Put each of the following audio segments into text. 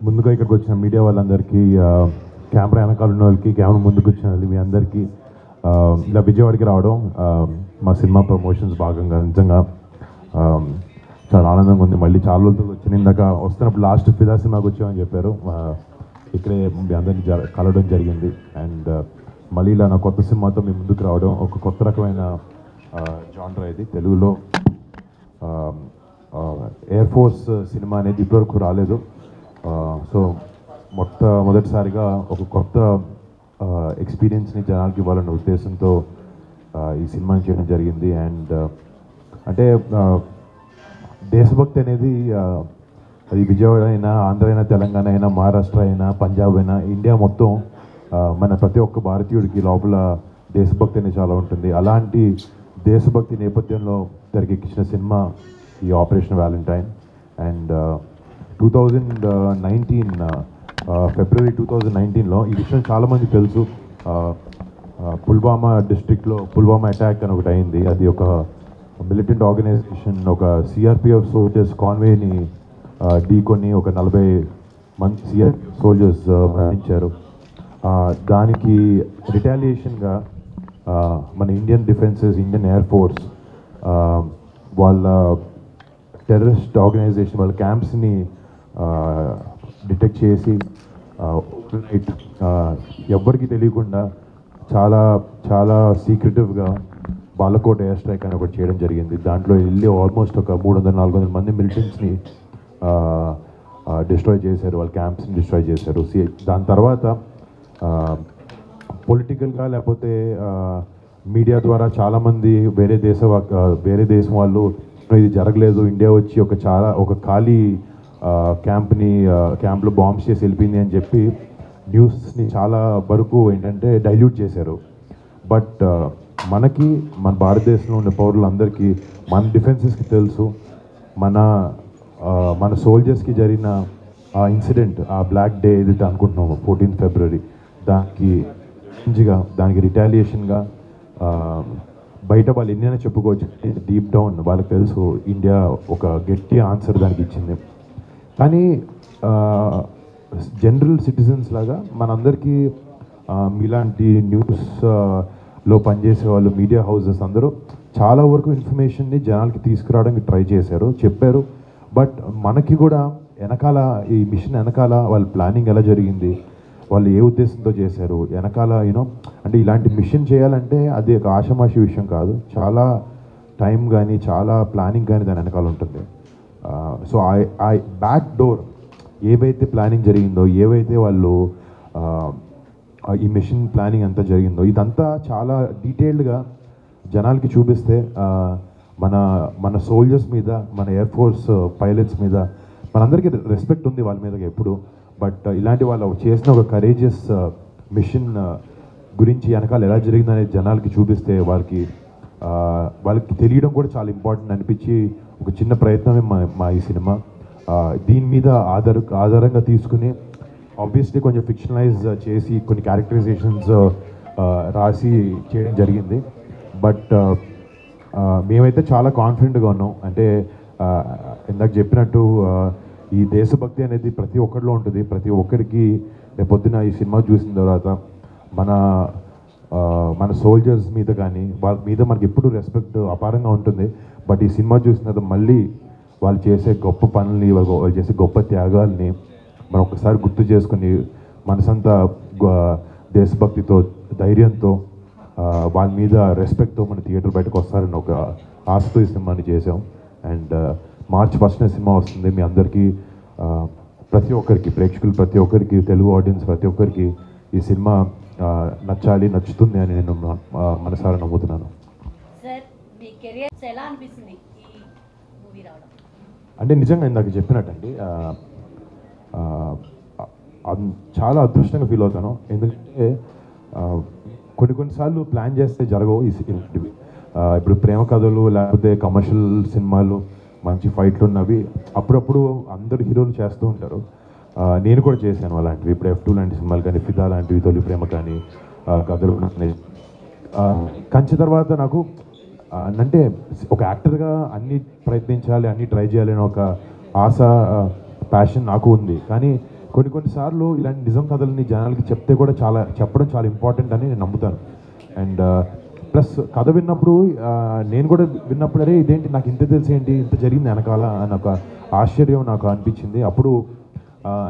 ముందుగా ఇక్కడికి వచ్చిన మీడియా వాళ్ళందరికీ, కెమెరా వెనకాల ఉన్న వాళ్ళకి, కెమెరా ముందుకు వచ్చిన వాళ్ళకి, మీ అందరికీ ఇలా విజయవాడకి రావడం మా సినిమా ప్రమోషన్స్ భాగంగా నిజంగా చాలా ఆనందంగా ఉంది. మళ్ళీ చాలా రోజులు వచ్చిన ఇందాక వస్తున్నప్పుడు లాస్ట్ ఫిదా సినిమాకి వచ్చామని చెప్పారు. ఇక్కడే మీ అందరినీ కలవడం జరిగింది. అండ్ మళ్ళీ ఇలా నా కొత్త సినిమాతో మీ ముందుకు రావడం ఒక కొత్త రకమైన జానర్ ఇది. తెలుగులో ఎయిర్ ఫోర్స్ సినిమా అనేది ఇప్పటివరకు రాలేదు. సో మొదటిసారిగా ఒక కొత్త ఎక్స్పీరియన్స్ని జనాలకి ఇవ్వాలన్న ఉద్దేశంతో ఈ సినిమాని చేయడం జరిగింది. అండ్ అంటే దేశభక్తి అనేది అది విజయవాడ అయినా, ఆంధ్ర అయినా, తెలంగాణ అయినా, మహారాష్ట్ర అయినా, పంజాబ్ అయినా, ఇండియా మొత్తం మన ప్రతి ఒక్క భారతీయుడికి లోపల దేశభక్తి అనేది చాలా ఉంటుంది. అలాంటి దేశభక్తి నేపథ్యంలో తెరకెక్కించిన సినిమా ఈ ఆపరేషన్ వ్యాలంటైన్. అండ్ 2019 ఫిబ్రవరి 2019లో ఈ విషయం చాలామంది తెలుసు. పుల్వామా డిస్ట్రిక్ట్లో పుల్వామా అటాక్ అని ఒకటి అయింది. అది ఒక మిలిటెంట్ ఆర్గనైజేషన్, ఒక సిఆర్పిఎఫ్ సోల్జర్స్ కాన్వేని ఢీకొని ఒక 40 మంది సిఆర్పిఎఫ్ సోల్జర్స్ మరణించారు. దానికి రిటాలియేషన్గా మన Indian defences, Indian air force వాళ్ళ టెర్రరిస్ట్ ఆర్గనైజేషన్ వాళ్ళ క్యాంప్స్ని డిటెక్ట్ చేసి ఎవ్వరికి తెలియకుండా చాలా చాలా సీక్రెటివ్గా బాలకోట్ ఎయిర్ స్ట్రైక్ అని ఒకటి చేయడం జరిగింది. దాంట్లో వెళ్ళి ఆల్మోస్ట్ ఒక 300-400 మంది మిలిటెంట్స్ని డిస్ట్రాయ్ చేశారు, వాళ్ళ క్యాంప్స్ని డిస్ట్రాయ్ చేశారు. దాని తర్వాత పొలిటికల్గా లేకపోతే మీడియా ద్వారా చాలామంది వేరే దేశం వాళ్ళు ఇది జరగలేదు, ఇండియా వచ్చి ఒక ఖాళీ క్యాంప్లో బాంబ్స్ చేసి వెళ్ళిపోయింది అని చెప్పి న్యూస్ని చాలా వరకు ఏంటంటే డైల్యూట్ చేశారు. బట్ మన భారతదేశంలో ఉండే పౌరులందరికీ, మన డిఫెన్సెస్కి తెలుసు, మన సోల్జర్స్కి జరిగిన ఆ ఇన్సిడెంట్, ఆ బ్లాక్ డే ఏదైతే అనుకుంటున్నాము 14 ఫిబ్రవరి, దానికి రిటాలియేషన్గా బయట వాళ్ళు ఎన్నైనా చెప్పుకోవచ్చు, డీప్ డౌన్ వాళ్ళకి తెలుసు ఇండియా ఒక గట్టి ఆన్సర్ దానికి ఇచ్చింది. కానీ జనరల్ సిటిజన్స్ లాగా మనందరికీ ఇలాంటి న్యూస్లో పనిచేసే వాళ్ళు, మీడియా హౌసెస్ అందరూ చాలా వరకు ఇన్ఫర్మేషన్ని జనాలకి తీసుకురావడానికి ట్రై చేశారు, చెప్పారు. బట్ మనకి కూడా వెనకాల ఈ మిషన్ వెనకాల వాళ్ళ ప్లానింగ్ ఎలా జరిగింది, వాళ్ళు ఏ ఉద్దేశంతో చేశారు, వెనకాల అంటే ఇలాంటి మిషన్ చేయాలంటే అది ఒక ఆషామాషి విషయం కాదు. చాలా టైం కానీ, చాలా ప్లానింగ్ కానీ దాని వెనకాల ఉంటుంది. సో ఆ బ్యాక్ డోర్ ఏవైతే ప్లానింగ్ జరిగిందో, ఏవైతే వాళ్ళు ఈ మిషన్ ప్లానింగ్ అంతా జరిగిందో, ఇదంతా చాలా డీటెయిల్డ్గా జనాలకి చూపిస్తే మన సోల్జర్స్ మీద, మన ఎయిర్ ఫోర్స్ పైలట్స్ మీద మనందరికీ రెస్పెక్ట్ ఉంది వాళ్ళ మీద ఎప్పుడు. బట్ ఇలాంటి వాళ్ళు చేసిన ఒక కరేజియస్ మిషన్ గురించి వెనకాల ఎలా జరిగిందనేది జనాలకి చూపిస్తే వాళ్ళకి తెలియడం కూడా చాలా ఇంపార్టెంట్ అనిపించి ఒక చిన్న ప్రయత్నమే మా ఈ సినిమా. దీని మీద ఆధారంగా తీసుకుని ఆబ్వియస్లీ కొంచెం ఫిక్షనలైజ్ చేసి కొన్ని క్యారెక్టరైజేషన్స్ రాసి చేయడం జరిగింది. బట్ మేమైతే చాలా కాన్ఫిడెంట్గా ఉన్నాం. అంటే ఇందాక చెప్పినట్టు ఈ దేశభక్తి అనేది ప్రతి ఒక్కరిలో ఉంటుంది. ప్రతి ఒక్కరికి రేపొద్దున ఈ సినిమా చూసిన తర్వాత మన సోల్జర్స్ మీద కానీ వాళ్ళ మీద మనకి ఎప్పుడు రెస్పెక్ట్ అపారంగా ఉంటుంది. బట్ ఈ సినిమా చూసిన తర్వాత మళ్ళీ వాళ్ళు చేసే గొప్ప పనుల్ని, వాళ్ళు చేసే గొప్ప త్యాగాల్ని మనం ఒకసారి గుర్తు చేసుకుని మనసంతా దేశభక్తితో, ధైర్యంతో, వాళ్ళ మీద రెస్పెక్ట్తో మన థియేటర్ బయటకు వస్తారని ఒక ఆశతో ఈ సినిమాని చేసాం. అండ్ మార్చ్ 1న సినిమా వస్తుంది. మీ అందరికీ, ప్రతి ఒక్కరికి, ప్రేక్షకులు ప్రతి ఒక్కరికి, తెలుగు ఆడియన్స్ ప్రతి ఒక్కరికి ఈ సినిమా నచ్చుతుంది అని నేను మనసారా నమ్ముతున్నాను. అంటే నిజంగా ఇందాక చెప్పినట్టండి, చాలా అదృష్టంగా ఫీల్ అవుతాను. ఎందుకంటే కొన్నిసార్లు ప్లాన్ చేస్తే జరగవు ఇలాంటివి. ఇప్పుడు ప్రేమ కథలు లేకపోతే కమర్షియల్ సినిమాలు, మంచి ఫైట్లు ఉన్నవి అప్పుడప్పుడు అందరు హీరోలు చేస్తూ ఉంటారు. నేను కూడా చేశాను అలాంటివి. ఇప్పుడు F2 లాంటి సినిమాలు కానీ, ఫిదా లాంటివి, తొలి ప్రేమ కానీ, కథలు. కంచి తర్వాత నాకు అంటే ఒక యాక్టర్గా అన్నీ ప్రయత్నించాలి, అన్నీ ట్రై చేయాలని ఒక ఆశ, ప్యాషన్ నాకు ఉంది. కానీ కొన్నిసార్లు ఇలాంటి నిజం కథలని జనాలకి చెప్పడం చాలా ఇంపార్టెంట్ అని నేను నమ్ముతాను. అండ్ ప్లస్ కథ విన్నప్పుడు నేను కూడా విన్నప్పుడు అరే ఇదేంటి నాకు ఇంత తెలిసి ఏంటి ఇంత జరిగింది వెనకాల అని ఒక ఆశ్చర్యం నాకు అనిపించింది. అప్పుడు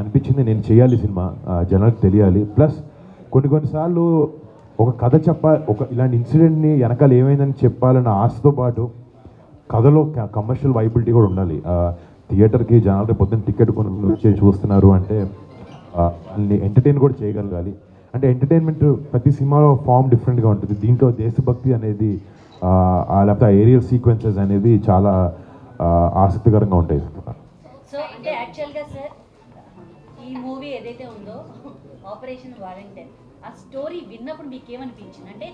అనిపించింది నేను చేయాలి సినిమా, జనాలకు తెలియాలి. ప్లస్ కొన్నిసార్లు ఒక కథ ఇలాంటి ఇన్సిడెంట్ని వెనకాల ఏమైందని చెప్పాలన్న ఆశతో పాటు కథలో కమర్షియల్ వైబిలిటీ కూడా ఉండాలి. థియేటర్కి జనాలు పొద్దున్న టికెట్ వచ్చి చూస్తున్నారు అంటే వాళ్ళని ఎంటర్టైన్ కూడా చేయగలగాలి. అంటే ఎంటర్టైన్మెంట్ ప్రతి సినిమాలో ఫామ్ డిఫరెంట్గా ఉంటుంది. దీంట్లో దేశభక్తి అనేది లేకపోతే ఏరియల్ సీక్వెన్సెస్ అనేది చాలా ఆసక్తికరంగా ఉంటాయి. సో అంటే యాక్చువల్గా సార్ ఈ మూవీ ఏదైతే ఉందో ఆపరేషన్ వాలంటీర్, ఆ స్టోరీ విన్నప్పుడు మీకు ఏమనిపించింది? అంటే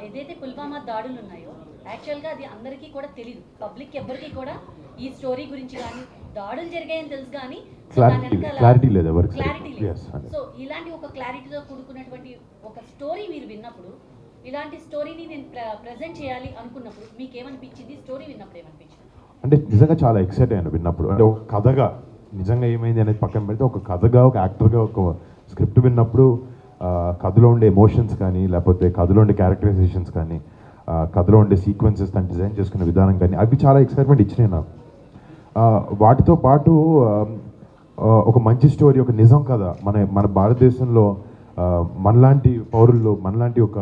ఏదైతే పుల్వామా దాడులు ఉన్నాయో యాక్చువల్గా అది అందరికీ కూడా తెలియదు, పబ్లిక్ ఎవ్వరికీ కూడా ఈ స్టోరీ గురించి కానీ దాడులు జరిగాయని తెలుసు కానీ క్లారిటీ లేదు. సో ఇలాంటి ఒక క్లారిటీతో కూడుకున్నటువంటి ఒక స్టోరీ మీరు విన్నప్పుడు, ఇలాంటి స్టోరీని నేను ప్రజెంట్ చేయాలి అనుకున్నప్పుడు మీకు ఏమనిపించింది? స్టోరీ విన్నప్పుడు ఏమనిపించింది? అంటే నిజంగా చాలా ఎక్సైట్ అయ్యాను విన్నప్పుడు. అంటే ఒక కథగా నిజంగా ఏమైంది అనేది పక్కన పెడితే ఒక కథగా ఒక యాక్టర్గా ఒక స్క్రిప్ట్ విన్నప్పుడు కథలో ఉండే ఎమోషన్స్ కానీ లేకపోతే కథలో ఉండే క్యారెక్టరైజేషన్స్ కానీ కథలో ఉండే సీక్వెన్సెస్ దాన్ని డిజైన్ చేసుకునే విధానం కానీ అవి చాలా ఎక్సైట్మెంట్ ఇచ్చినాయి నాకు. వాటితో పాటు ఒక మంచి స్టోరీ, ఒక నిజం కథ మన భారతదేశంలో మనలాంటి పౌరుల్లో మనలాంటి ఒక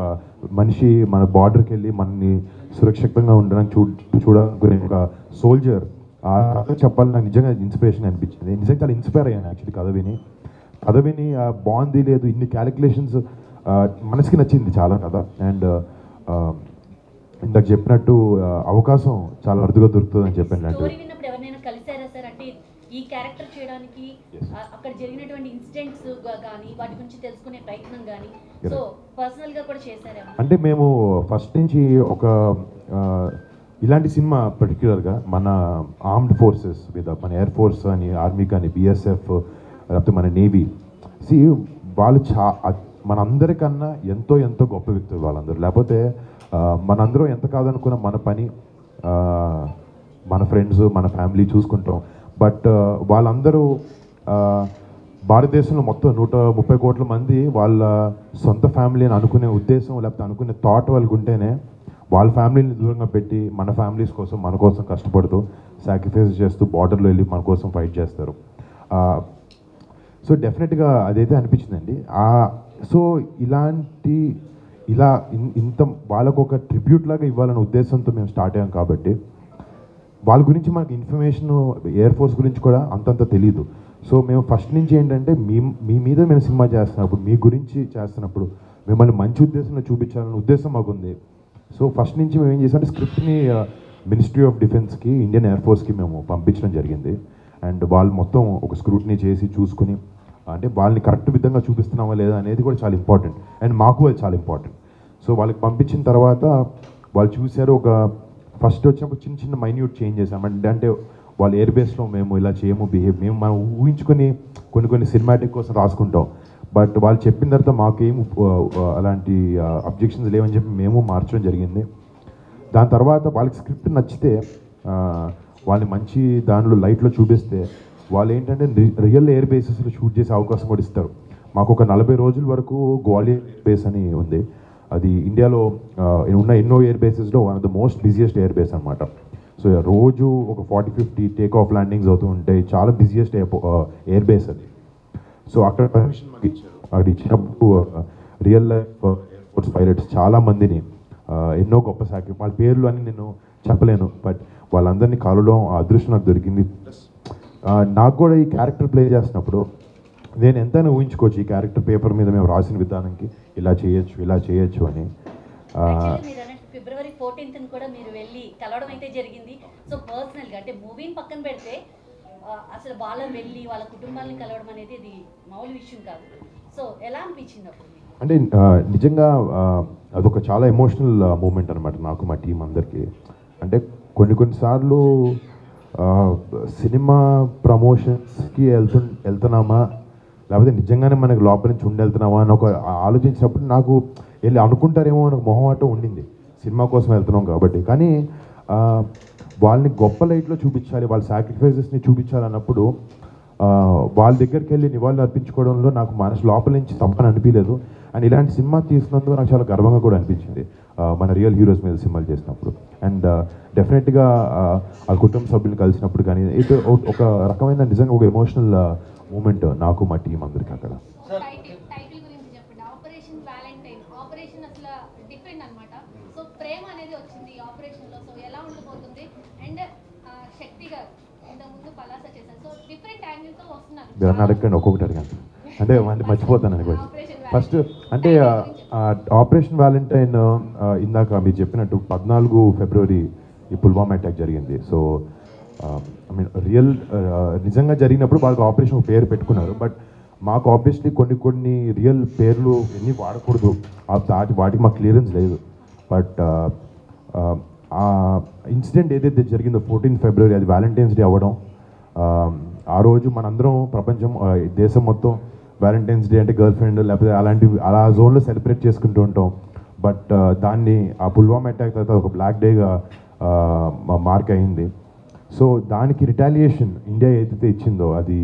మనిషి మన బార్డర్కి వెళ్ళి మనని సురక్షితంగా ఉండడానికి చూడాలనుకునే ఒక సోల్జర్ ఆ కథ చెప్పాలని నాకు నిజంగా ఇన్స్పిరేషన్ అనిపించింది. నిజంగా చాలా ఇన్స్పైర్ అయ్యాను యాక్చువల్లీ కథ విని బాగుంది లేదు ఇన్ని క్యాలిక్యులేషన్స్ మనసుకి నచ్చింది చాలా కథ. అండ్ ఇందాక చెప్పినట్టు అవకాశం చాలా అరుదుగా దొరుకుతుందని చెప్పాను. ఈ క్యారెక్టర్ చేయడానికి అక్కడ జరిగినటువంటి ఇన్సిడెంట్స్ కానీ వాటి గురించి తెలుసుకునే ప్రయత్నం కానీ సో పర్సనల్ గా కూడా చేశారు అంటే మేము ఫస్ట్ నుంచి ఒక ఇలాంటి సినిమా పర్టిక్యులర్గా మన ఆర్మ్డ్ ఫోర్సెస్ మీద మన ఎయిర్ ఫోర్స్ అని ఆర్మీ కానీ బిఎస్ఎఫ్ లేకపోతే మన నేవీ వాళ్ళు మనందరికన్నా ఎంతో ఎంతో గొప్ప వ్యక్తులు వాళ్ళందరూ. లేకపోతే మనందరం ఎంత కాదనుకున్న మన పని మన ఫ్రెండ్స్ మన ఫ్యామిలీ చూసుకుంటాం. బట్ వాళ్ళందరూ భారతదేశంలో మొత్తం 130 కోట్ల మంది వాళ్ళ సొంత ఫ్యామిలీ అని అనుకునే ఉద్దేశం లేకపోతే అనుకునే థాట్ వాళ్ళకి ఉంటేనే వాళ్ళ ఫ్యామిలీని దూరంగా పెట్టి మన ఫ్యామిలీస్ కోసం మన కోసం కష్టపడుతూ సాక్రిఫైస్ చేస్తూ బార్డర్లో వెళ్ళి మన కోసం ఫైట్ చేస్తారు. సో డెఫినెట్గా అదైతే అనిపించిందండి. సో ఇంత వాళ్ళకు ఒక ట్రిబ్యూట్ లాగా ఇవ్వాలనే ఉద్దేశంతో మేము స్టార్ట్ అయ్యాం కాబట్టి వాళ్ళ గురించి మనకు ఇన్ఫర్మేషన్ ఎయిర్ ఫోర్స్ గురించి కూడా అంతంత తెలీదు. సో మేము ఫస్ట్ నుంచి ఏంటంటే మీ మీద మేము సినిమా చేస్తున్నప్పుడు మీ గురించి చేస్తున్నప్పుడు మిమ్మల్ని మంచి ఉద్దేశంలో చూపించాలనే ఉద్దేశం మాకుంది. సో ఫస్ట్ నుంచి మేము ఏం చేసామంటే స్క్రిప్ట్ని మినిస్ట్రీ ఆఫ్ డిఫెన్స్కి ఇండియన్ ఎయిర్ ఫోర్స్కి మేము పంపించడం జరిగింది. అండ్ వాళ్ళు మొత్తం ఒక స్క్రూట్నీ చేసి చూసుకుని అంటే వాళ్ళని కరెక్ట్ విధంగా చూపిస్తున్నామా లేదా అనేది కూడా చాలా ఇంపార్టెంట్. అండ్ మాకు అది చాలా ఇంపార్టెంట్. సో వాళ్ళకి పంపించిన తర్వాత వాళ్ళు చూశారు. ఒక ఫస్ట్ వచ్చినప్పుడు చిన్న చిన్న మైన్యూట్ చేంజ్ చేసాం. అంటే వాళ్ళ ఎయిర్ బేస్లో మేము ఇలా చేయము మేము మనం ఊహించుకొని కొన్ని సినిమాటిక్ కోసం రాసుకుంటాం. బట్ వాళ్ళు చెప్పిన తర్వాత మాకేం అలాంటి అబ్జెక్షన్స్ లేవని చెప్పి మేము మార్చడం జరిగింది. దాని తర్వాత వాళ్ళకి స్క్రిప్ట్ నచ్చితే వాళ్ళని మంచి దానిలో లైట్లో చూపిస్తే వాళ్ళు ఏంటంటే రియల్ ఎయిర్ బేసెస్లో షూట్ చేసే అవకాశం కూడా ఇస్తారు. మాకు ఒక 40 రోజుల వరకు గ్వాలియర్ బేస్ అని ఉంది. అది ఇండియాలో ఉన్న ఎన్నో ఎయిర్ బేసెస్లో one of the most busiest air base అనమాట. సో రోజు ఒక 40-50 టేక్ ఆఫ్ ల్యాండింగ్స్ అవుతూ ఉంటాయి. చాలా బిజియెస్ట్ ఎయిర్ బేస్ అది. సో అక్కడ పర్మిషన్ మాకు ఇచ్చారు. అక్కడ ఇచ్చినప్పుడు real life air force pilots చాలామందిని ఎన్నో గొప్ప వాళ్ళ పేర్లు అని నేను చెప్పలేను. బట్ వాళ్ళందరినీ కలవడం ఆ అదృష్టం నాకు దొరికింది. నాకు కూడా ఈ క్యారెక్టర్ ప్లే చేసినప్పుడు నేను ఎంతైనా ఊహించుకోవచ్చు ఈ క్యారెక్టర్ పేపర్ మీద మేము రాసిన విధానానికి ఇలా చేయొచ్చు అని. ఫిబ్రవరి 14th కూడా మీరు వెళ్ళి కలవడం అయితే జరిగింది. సో పర్సనల్గా అంటే మూవీని పక్కన పెడితే అసలు వాళ్ళని వెళ్ళి వాళ్ళ కుటుంబాలను కలవడం అనేది ఇది మామూలు విషయం కాదు. సో ఎలా అనిపించింది అప్పుడు? అంటే నిజంగా అదొక చాలా ఎమోషనల్ మూమెంట్ అనమాట నాకు మా టీం అందరికీ. అంటే కొన్నిసార్లు సినిమా ప్రమోషన్స్కి వెళ్తున్నామా లేకపోతే నిజంగానే మనకి లోపల నుంచి వెళ్తున్నామా అని ఒక ఆలోచించినప్పుడు నాకు వెళ్ళి అనుకుంటారేమో అని మొహమాటం ఉండింది. సినిమా కోసం వెళ్తున్నాం కాబట్టి. కానీ వాళ్ళని గొప్ప లైట్లో చూపించాలి, వాళ్ళ సాక్రిఫైజెస్ని చూపించాలన్నప్పుడు వాళ్ళ దగ్గరికి వెళ్ళి నివాళులు అర్పించుకోవడంలో నాకు మనసు లోపల నుంచి తప్పని అనిపించలేదు. అండ్ ఇలాంటి సినిమా తీసినందుకు నాకు చాలా గర్వంగా కూడా అనిపించింది మన రియల్ హీరోస్ మీద సినిమాలు చేసినప్పుడు. అండ్ డెఫినెట్గా ఆ కుటుంబ సభ్యులను కలిసినప్పుడు కానీ ఇది ఒక రకమైన నిజంగా ఒక ఎమోషనల్ మూమెంట్ నాకు మా టీం అందరికీ అక్కడ. టైటిల్ గురించి చెప్పండి. Operation Valentine. ఆపరేషన్ అసలు డిఫరెంట్ అన్నమాట. సో ప్రేమ అనేది వచ్చింది ఈ ఆపరేషన్ లో. సో ఎలా ఉండబోతుంది? అండ్ శక్తి గారు ఇంతకుముందు పలాస చేశారు. సో డిఫరెంట్ యాంగిల్ తో వస్తున్నారు. మీరు అడగండి, ఒక్కొక్కటి అడగండి అంటే మర్చిపోతాను అని కూడా. ఫస్ట్ అంటే ఆపరేషన్ వ్యాలంటైన్ ఇందాక మీరు చెప్పినట్టు 14 ఫిబ్రవరి ఈ పుల్వామా అటాక్ జరిగింది. సో ఐ మీన్ రియల్ నిజంగా జరిగినప్పుడు వాళ్ళకి ఆపరేషన్ పేరు పెట్టుకున్నారు. బట్ మాకు ఆబ్వియస్లీ కొన్ని రియల్ పేర్లు ఎన్ని వాడకూడదు, వాటికి మాకు క్లియరెన్స్ లేదు. బట్ ఆ ఇన్సిడెంట్ ఏదైతే జరిగిందో 14 ఫిబ్రవరి అది వ్యాలంటైన్స్ డే అవ్వడం, ఆ రోజు మనందరం ప్రపంచం దేశం మొత్తం వ్యాలంటైన్స్ డే అంటే గర్ల్ ఫ్రెండ్ లేకపోతే అలా జోన్లో సెలబ్రేట్ చేసుకుంటూ ఉంటాం. బట్ దాన్ని ఆ పుల్వామా అటాక్ తర్వాత ఒక బ్లాక్ డేగా మార్క్ అయింది. సో దానికి రిటాలియేషన్ ఇండియా ఏదైతే ఇచ్చిందో అది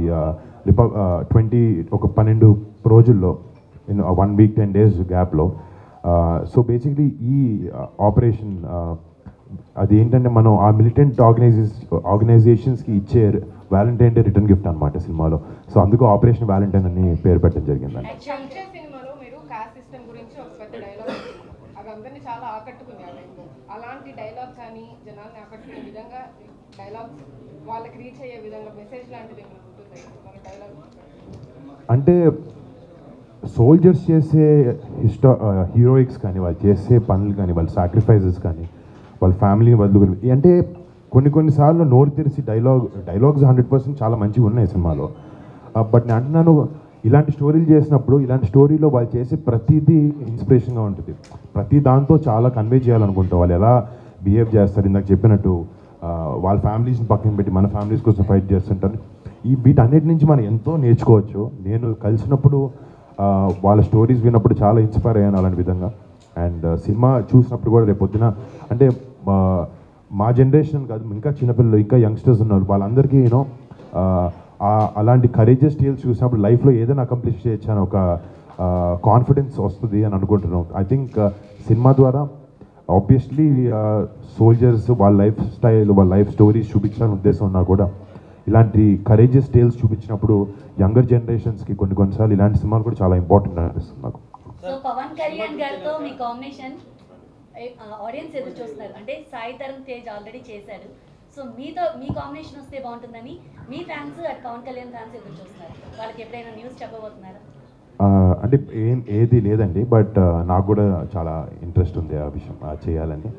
12 రోజుల్లో 1 వీక్ 10 డేస్ గ్యాప్లో. సో బేసిక్లీ ఈ ఆపరేషన్ అది ఏంటంటే మనం ఆ మిలిటెంట్ ఆర్గనైజేషన్స్కి ఇచ్చే వ్యాలంటైన్ డే రిటర్న్ గిఫ్ట్ అనమాట సినిమాలో. సో అందుకు ఆపరేషన్ వ్యాలంటైన్ అని పేరు పెట్టడం జరిగిందండి. సినిమాలో మీరు కాస్ట్ సిస్టమ్ గురించి ఒక పెద్ద డైలాగ్ అది అందరినీ చాలా ఆకట్టుకుంది. ఆ టైంలో అలాంటి డైలాగ్ కానీ జనాల్ని ఆకట్టుకునే విధంగా డైలాగ్స్ వాళ్ళకి రీచ్ అయ్యే విధంగా మెసేజ్ లాంటిది ఏమైనా ఉంటుంది మన డైలాగ్? అంటే సోల్జర్స్ చేసే హీరోయిక్స్ కానీ వాళ్ళు చేసే పనులు కానీ వాళ్ళ సాక్రిఫైజెస్ కానీ వాళ్ళ ఫ్యామిలీని వదులుకుని అంటే కొన్నిసార్లు నోరు తెరిచి డైలాగ్స్ 100% చాలా మంచిగా ఉన్నాయి సినిమాలో. బట్ నేను అంటున్నాను ఇలాంటి స్టోరీలు చేసినప్పుడు ఇలాంటి స్టోరీలో వాళ్ళు చేసే ప్రతిదీ ఇన్స్పిరేషన్గా ఉంటుంది. ప్రతి దాంతో చాలా కన్వే చేయాలనుకుంటాం. వాళ్ళు ఎలా బిహేవ్ చేస్తారు, ఇందాక చెప్పినట్టు వాళ్ళ ఫ్యామిలీస్ని పక్కన పెట్టి మన ఫ్యామిలీస్ కోసం ఫైట్ చేస్తుంటారు. వీటన్నిటి నుంచి మనం ఎంతో నేర్చుకోవచ్చు. నేను కలిసినప్పుడు వాళ్ళ స్టోరీస్ విన్నప్పుడు చాలా ఇన్స్పైర్ అయ్యాను అలాంటి విధంగా. అండ్ సినిమా చూసినప్పుడు కూడా రేపు పొద్దున అంటే మా జనరేషన్ కాదు, ఇంకా చిన్నపిల్లలు ఇంకా యంగ్స్టర్స్ ఉన్నారు, వాళ్ళందరికీ యూనో అలాంటి కరేజియస్ టేల్స్ చూసినప్పుడు లైఫ్లో ఏదైనా అకంప్లిష్ చేయొచ్చు అని ఒక కాన్ఫిడెన్స్ వస్తుంది అని అనుకుంటున్నాం. ఐ థింక్ సినిమా ద్వారా ఆబ్వియస్లీ సోల్జర్స్ వాళ్ళ లైఫ్ స్టైల్ వాళ్ళ లైఫ్ స్టోరీస్ చూపించాలని ఉద్దేశం ఉన్నా కూడా ఇలాంటి కరేజియస్ టేల్స్ చూపించినప్పుడు యంగర్ జనరేషన్స్కి కొన్నిసార్లు ఇలాంటి సినిమాలు కూడా చాలా ఇంపార్టెంట్ అనిపిస్తుంది నాకు. సో పవన్ కళ్యాణ్ గారితో మీ కాంబినేషన్ ఆడియన్స్ ఎదురు చూస్తున్నారు. అంటే సాయి తరుణ్ తేజ్ ఆల్రెడీ చేశారు. సో మీ కాంబినేషన్ వస్తే బాగుంటుందని మీ ఫ్యాన్స్ అటు పవన్ కళ్యాణ్ ఫ్యాన్స్ ఎదురు చూస్తున్నారు. వాళ్ళకి ఎప్పుడైనా న్యూస్ చెప్పబోతున్నారా? అంటే ఏది లేదండి. బట్ నాకు కూడా చాలా ఇంట్రెస్ట్ ఉంది ఆ విషయం చేయాలని.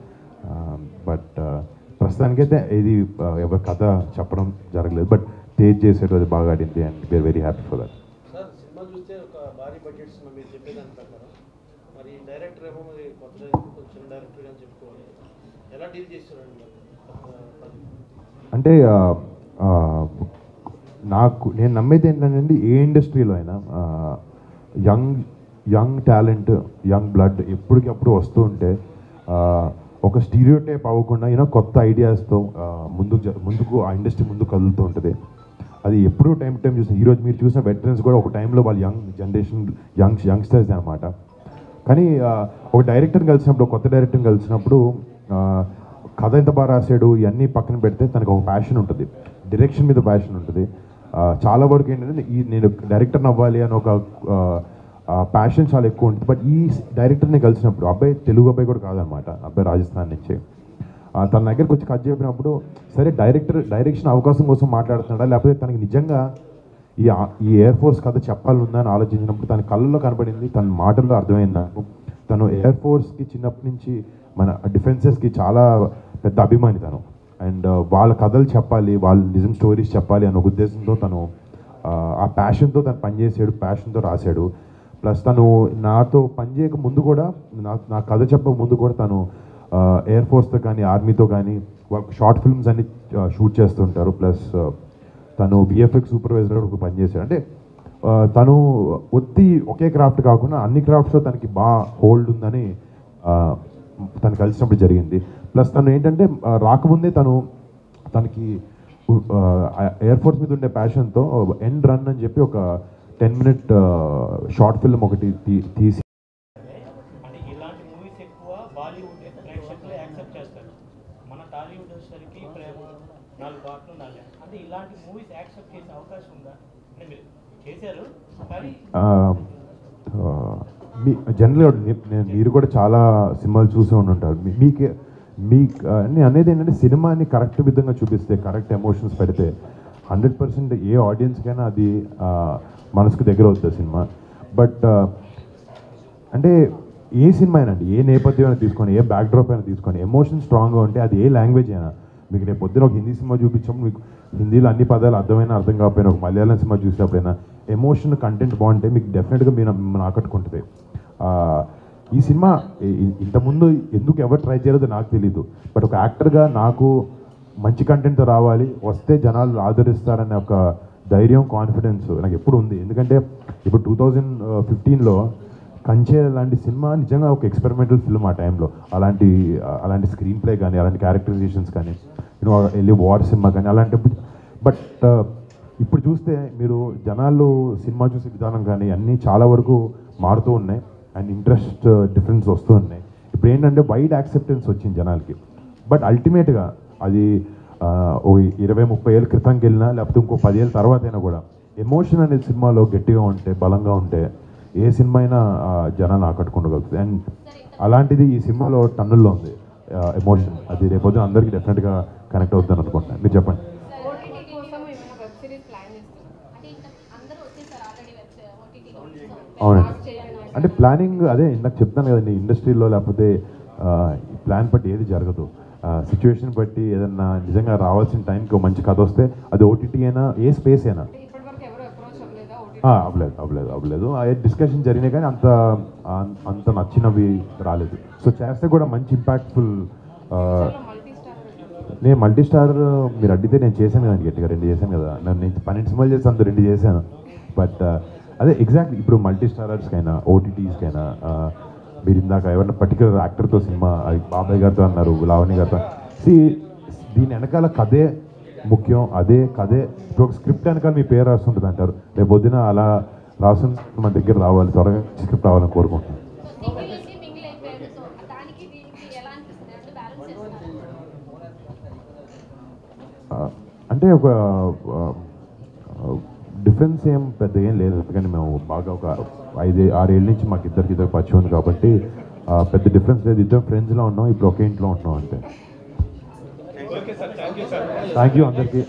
బట్ ప్రస్తుతానికైతే ఏది ఎవరి కథ చెప్పడం జరగలేదు. బట్ తేజ్ చేసేది అది బాగా ఆడింది and we are very happy for that. Sir cinema చూస్తే ఒక భారీ బడ్జెట్ సినిమా మీరు చెప్పేదాని ప్రకారం మరి డైరెక్టర్ ఏమో మరి కొత్త కొంచెం డైరెక్టర్ అని చెప్పుకోవాలి, ఎలా డీల్ చేస్తారండి? అంటే నేను నమ్మేది ఏంటంటే ఏ ఇండస్ట్రీలో అయినా యంగ్ టాలెంట్ యంగ్ బ్లడ్ ఎప్పటికప్పుడు వస్తూ ఉంటే ఒక స్టీరియోటైప్ అవ్వకుండా కొత్త ఐడియాస్తో ముందుకు ఆ ఇండస్ట్రీ ముందుకు కదులుతూ ఉంటుంది. అది ఎప్పుడూ టైం చూసిన ఈరోజు మీరు చూసిన వెటరన్స్ కూడా ఒక టైంలో వాళ్ళు యంగ్ జనరేషన్ యంగ్స్టర్స్ అనమాట. కానీ ఒక డైరెక్టర్ని కలిసినప్పుడు కొత్త డైరెక్టర్ని కలిసినప్పుడు కథ ఎంత బాగా రాశాడు ఇవన్నీ పక్కన పెడితే తనకు ఒక ప్యాషన్ ఉంటుంది, డైరెక్షన్ మీద ప్యాషన్ ఉంటుంది. చాలా వరకు ఏంటంటే నేను డైరెక్టర్ని అవ్వాలి అని ఒక ప్యాషన్ చాలా ఎక్కువ ఉంటుంది. బట్ ఈ డైరెక్టర్ని కలిసినప్పుడు అబ్బాయి తెలుగు అబ్బాయి కూడా కాదనమాట, అబ్బాయి రాజస్థాన్ నుంచి. తన దగ్గరికి వచ్చి కథ చెప్పినప్పుడు సరే డైరెక్షన్ అవకాశం కోసం మాట్లాడుతున్నాడా లేకపోతే తనకి నిజంగా ఈ ఎయిర్ ఫోర్స్ కథ చెప్పాలనుందా అని ఆలోచించినప్పుడు తన కళ్ళల్లో కనబడింది, తన మాటల్లో అర్థమైంది నాకు. తను ఎయిర్ ఫోర్స్కి చిన్నప్పటి నుంచి మన డిఫెన్సెస్కి చాలా పెద్ద అభిమాని తను. అండ్ వాళ్ళ కథలు చెప్పాలి, వాళ్ళ నిజం స్టోరీస్ చెప్పాలి అన్న ఉద్దేశంతో తను ఆ ప్యాషన్తో తను పనిచేసాడు, ప్యాషన్తో రాశాడు. ప్లస్ తను నాతో పనిచేయక ముందు కూడా నా కథ చెప్పక ముందు కూడా తను ఎయిర్ ఫోర్స్తో కానీ ఆర్మీతో కానీ వాళ్ళకి షార్ట్ ఫిల్మ్స్ అన్ని షూట్ చేస్తుంటారు. ప్లస్ తను విఎఫ్ఎక్స్ సూపర్వైజర్ కూడా పనిచేశాడు. అంటే తను ఒకే క్రాఫ్ట్ కాకుండా అన్ని క్రాఫ్ట్స్లో తనకి బాగా హోల్డ్ ఉందని తను కలిసినప్పుడు జరిగింది. ప్లస్ తను ఏంటంటే రాకముందే తనకి ఎయిర్ ఫోర్స్ మీద ఉండే ప్యాషన్తో ఎండ్ రన్ అని చెప్పి ఒక 10-minute షార్ట్ ఫిల్మ్ ఒకటి తీసి అంటే ఇలాంటి మూవీస్ ఎక్కువ బాలీవుడ్ ప్రేక్షకులు యాక్సెప్ట్ చేస్తారు. మన టాలీవుడ్ వచ్చేసరికి ప్రేమ 4 పాటలు 4 అంటే ఇలాంటి మూవీస్ యాక్సెప్ట్ చేసే అవకాశం ఉందా? అంటే మీరు చేశారు కానీ మీ జనరల్గా మీరు కూడా చాలా సినిమాలు చూసి ఉంటారు. మీకు నేను అనేది ఏంటంటే సినిమాని కరెక్ట్ విధంగా చూపిస్తే, కరెక్ట్ ఎమోషన్స్ పెడితే 100% ఏ ఆడియన్స్కైనా అది మనసుకు దగ్గర అవుతుంది సినిమా. బట్ అంటే ఏ సినిమా అయినా అండి, ఏ నేపథ్యం అయినా తీసుకొని, ఏ బ్యాక్డ్రాప్ అయినా తీసుకొని, ఎమోషన్ స్ట్రాంగ్గా ఉంటే అది ఏ లాంగ్వేజ్ అయినా, మీకు రేపు పొద్దున ఒక హిందీ సినిమా చూపించినప్పుడు మీకు హిందీలో అన్ని పదాలు అర్థమైనా అర్థం కాకపోయినా, ఒక మలయాళం సినిమా చూసినప్పుడైనా ఎమోషన్ కంటెంట్ బాగుంటే మీకు డెఫినెట్గా మీరు ఆకట్టుకుంటుంది. ఈ సినిమా ఇంతకుముందు ఎందుకు ఎవరు ట్రై చేయలేదో నాకు తెలీదు. బట్ ఒక యాక్టర్గా నాకు మంచి కంటెంట్తో రావాలి, వస్తే జనాలు ఆదరిస్తారనే ఒక ధైర్యం, కాన్ఫిడెన్స్ నాకు ఎప్పుడు ఉంది. ఎందుకంటే ఇప్పుడు 2015లో కంచే లాంటి సినిమా నిజంగా ఒక ఎక్స్పెరిమెంటల్ ఫిల్మ్ ఆ టైంలో. అలాంటి స్క్రీన్ ప్లే కానీ, అలాంటి క్యారెక్టరైజేషన్స్ కానీ, వెళ్ళి వార్ సినిమా కానీ అలాంటి. బట్ ఇప్పుడు చూస్తే మీరు జనాలు సినిమా చూసే విధానం కానీ అన్నీ చాలా వరకు మారుతూ ఉన్నాయి అండ్ ఇంట్రెస్ట్ డిఫరెన్స్ వస్తూ ఉన్నాయి. ఇప్పుడు ఏంటంటే వైడ్ యాక్సెప్టెన్స్ వచ్చింది జనాలకి. బట్ అల్టిమేట్గా అది ఓ 20-30 ఏళ్ళ క్రితంకి వెళ్ళినా, లేకపోతే ఇంకో 10 ఏళ్ళ తర్వాత అయినా కూడా ఎమోషన్ అనేది సినిమాలో గట్టిగా ఉంటే, బలంగా ఉంటే ఏ సినిమా అయినా జనాలు ఆకట్టుకోగలుగుతుంది. అండ్ అలాంటిది ఈ సినిమాలో టన్నుల్లో ఉంది ఎమోషన్. అది రేపొద్దున అందరికీ డెఫినెట్గా కనెక్ట్ అవుతుందని అనుకుంటున్నాను. మీరు చెప్పండి. ఓటీటీ కోసం ఏమైనా వెబ్ సిరీస్ ప్లాన్ చేస్తున్నారు? అంటే ఇంకా అందరూ వచ్చేసారు ఆల్రెడీ ఓటీటీలో. అవునండి. అంటే ప్లానింగ్ అదే ఇందాక చెప్తాను కదండి, ఇండస్ట్రీలో లేకపోతే ప్లాన్ బట్టి ఏది జరగదు. సిచ్యువేషన్ బట్టి ఏదన్నా నిజంగా రావాల్సిన టైంకి మంచి కథ వస్తే అది ఓటీటీ అయినా, ఏ స్పేస్ అయినా. ఇప్పటివరకు ఎవరు అప్రోచ్ అవ్వలేదా ఓటీటీ? అవ్వలేదు. ఆ డిస్కషన్ జరిగినాయి కానీ అంత నచ్చినవి రాలేదు. సో చేస్తే కూడా మంచి ఇంపాక్ట్ఫుల్. నేను మల్టీ స్టార్ మీరు అడిగితే నేను చేశాను కదండి, గట్టిగా 2 చేశాను కదా. నేను 12 సినిమాలు చేసి అంత 2 చేశాను. బట్ అదే ఎగ్జాక్ట్లీ ఇప్పుడు మల్టీ స్టారర్స్కైనా, ఓటీటీస్కైనా మీరు ఇందాక ఎవరైనా పర్టికులర్ యాక్టర్తో సినిమా, బాబాయ్ గారితో అన్నారు, లావణ్య గారితో. దీని వెనకాల కథే ముఖ్యం. అదే కథే ఇప్పుడు ఒక స్క్రిప్ట్ వెనకాల మీ పేరు రాస్తుంటుంది అంటారు. రేపు పొద్దున అలా రాసిన మన దగ్గర రావాలి, త్వరగా స్క్రిప్ట్ రావాలని కోరుకుంటున్నాను. సింగిల్ నుంచి మింగిల్ అయిపోయారు. సో దానికి దీనికి ఎలా అనిపిస్తుంది? అంటే బ్యాలెన్స్ చేస్తున్నారు. అంటే ఒక డిఫరెన్స్ ఏం పెద్ద ఏం లేదు. ఎందుకంటే మేము బాగా ఒక 5-6 ఏళ్ళ నుంచి మాకు ఇద్దరు పరిచయం ఉంది కాబట్టి పెద్ద డిఫరెన్స్ లేదు. ఇద్దరు ఫ్రెండ్స్లో ఉన్నాం, ఇప్పుడు ఒకే ఇంట్లో ఉంటున్నాం అంతే. థ్యాంక్ యూ అందరికీ.